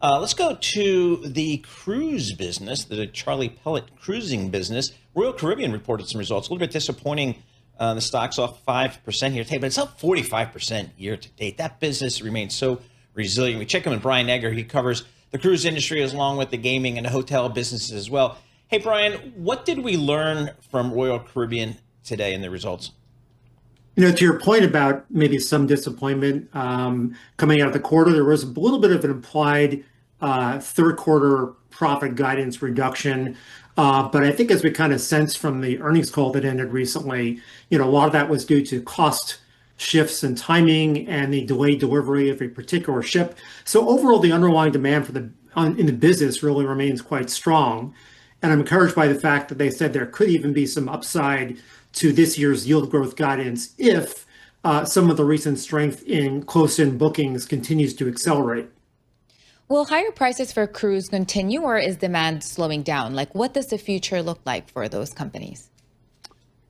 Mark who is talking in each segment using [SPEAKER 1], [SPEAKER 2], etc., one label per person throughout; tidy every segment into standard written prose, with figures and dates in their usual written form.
[SPEAKER 1] Let's go to the cruise business, the Charlie Pellet cruising business. Royal Caribbean reported some results. A little bit disappointing. The stock's off 5% here today, but it's up 45% year to date. That business remains so resilient. We check in with Brian Egger. He covers the cruise industry along with the gaming and the hotel businesses as well. Hey, Brian, what did we learn from Royal Caribbean today in the results?
[SPEAKER 2] To your point about maybe some disappointment coming out of the quarter, there was a little bit of an implied third quarter profit guidance reduction. But I think as we kind of sensed from the earnings call that ended recently, a lot of that was due to cost shifts and timing and the delayed delivery of a particular ship. So overall, the underlying demand in the business really remains quite strong. And I'm encouraged by the fact that they said there could even be some upside to this year's yield growth guidance if some of the recent strength in close-in bookings continues to accelerate.
[SPEAKER 3] Will higher prices for cruise continue, or is demand slowing down? Like, what does the future look like for those companies?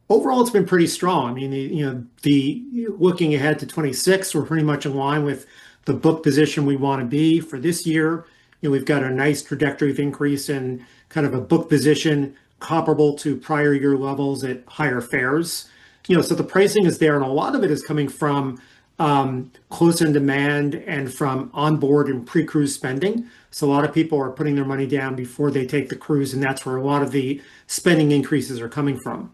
[SPEAKER 2] Overall, it's been pretty strong. I mean, the looking ahead to 26, we're pretty much in line with the book position we want to be for this year. We've got a nice trajectory of increase in kind of a book position comparable to prior year levels at higher fares. So the pricing is there, and a lot of it is coming from close-in demand and from onboard and pre-cruise spending. So a lot of people are putting their money down before they take the cruise, and that's where a lot of the spending increases are coming from.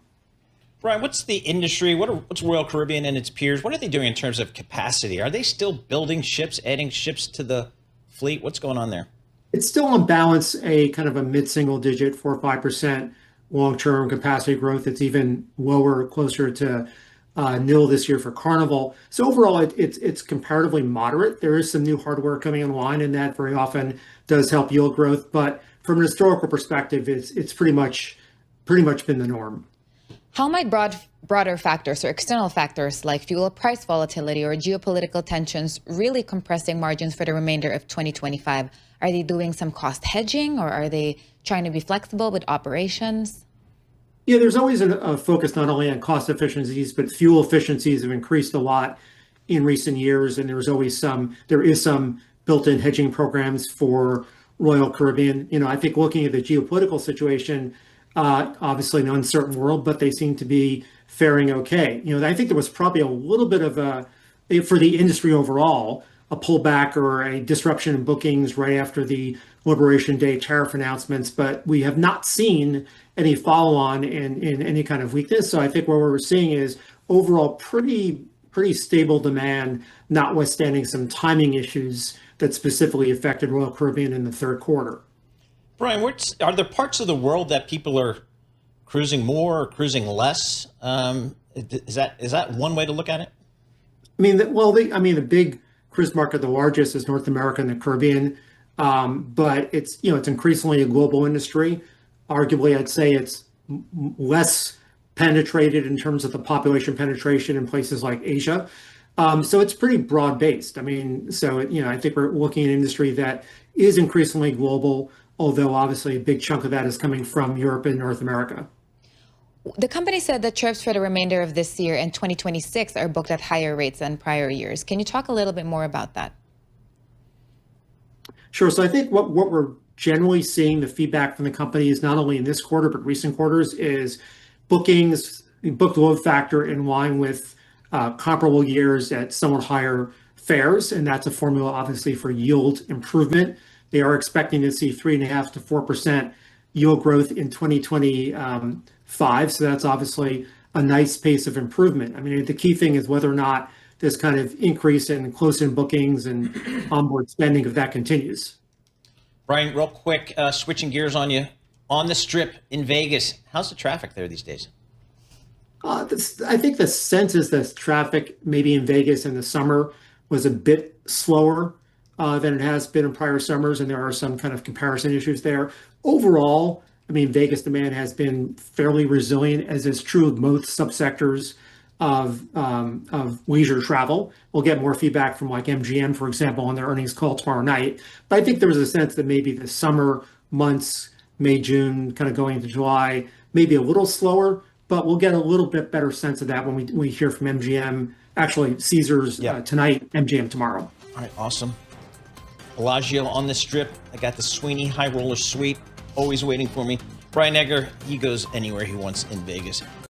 [SPEAKER 1] Brian, what's the industry? What's Royal Caribbean and its peers? What are they doing in terms of capacity? Are they still building ships, adding ships to the fleet? What's going on there?
[SPEAKER 2] It's still on balance a kind of a mid-single digit, 4 or 5% long-term capacity growth. It's even lower, closer to nil this year for Carnival. So overall, it's comparatively moderate. There is some new hardware coming online, and that very often does help yield growth. But from an historical perspective, it's pretty much been the norm.
[SPEAKER 3] How might broader factors or external factors like fuel price volatility or geopolitical tensions really compressing margins for the remainder of 2025? Are they doing some cost hedging, or are they trying to be flexible with operations?
[SPEAKER 2] Yeah, there's always a focus not only on cost efficiencies, but fuel efficiencies have increased a lot in recent years, and there is some built-in hedging programs for Royal Caribbean. I think looking at the geopolitical situation, obviously an uncertain world, but they seem to be faring okay. I think there was probably a little bit of for the industry overall, a pullback or a disruption in bookings right after the Liberation Day tariff announcements, but we have not seen any follow-on in any kind of weakness. So I think what we're seeing is overall pretty stable demand, notwithstanding some timing issues that specifically affected Royal Caribbean in the third quarter.
[SPEAKER 1] Brian, are there parts of the world that people are cruising more or cruising less? Is that one way to look at it?
[SPEAKER 2] I mean, the big cruise market, the largest, is North America and the Caribbean, but it's increasingly a global industry. Arguably, I'd say it's less penetrated in terms of the population penetration in places like Asia. So it's pretty broad based. I mean, I think we're looking at an industry that is increasingly global, although obviously a big chunk of that is coming from Europe and North America.
[SPEAKER 3] The company said that trips for the remainder of this year and 2026 are booked at higher rates than prior years. Can you talk a little bit more about that?
[SPEAKER 2] Sure. So I think what we're generally seeing, the feedback from the company is not only in this quarter, but recent quarters, is booked load factor in line with comparable years at somewhat higher fares. And that's a formula, obviously, for yield improvement. They are expecting to see 3.5% to 4% yield growth in 2025. So that's obviously a nice pace of improvement. I mean, the key thing is whether or not this kind of increase in close-in bookings and onboard spending, if that continues.
[SPEAKER 1] Brian, real quick, switching gears on you. On the Strip in Vegas, how's the traffic there these days?
[SPEAKER 2] I think the sense is that traffic maybe in Vegas in the summer was a bit slower than it has been in prior summers, and there are some kind of comparison issues there. Overall, I mean, Vegas demand has been fairly resilient, as is true of most subsectors of leisure travel. We'll get more feedback from like MGM, for example, on their earnings call tomorrow night. But I think there was a sense that maybe the summer months, May, June, kind of going into July, maybe a little slower, but we'll get a little bit better sense of that when we hear from MGM, actually Caesars tonight, MGM tomorrow.
[SPEAKER 1] All right, awesome. Bellagio on the Strip. I got the Sweeney High Roller Suite always waiting for me. Brian Egger, he goes anywhere he wants in Vegas.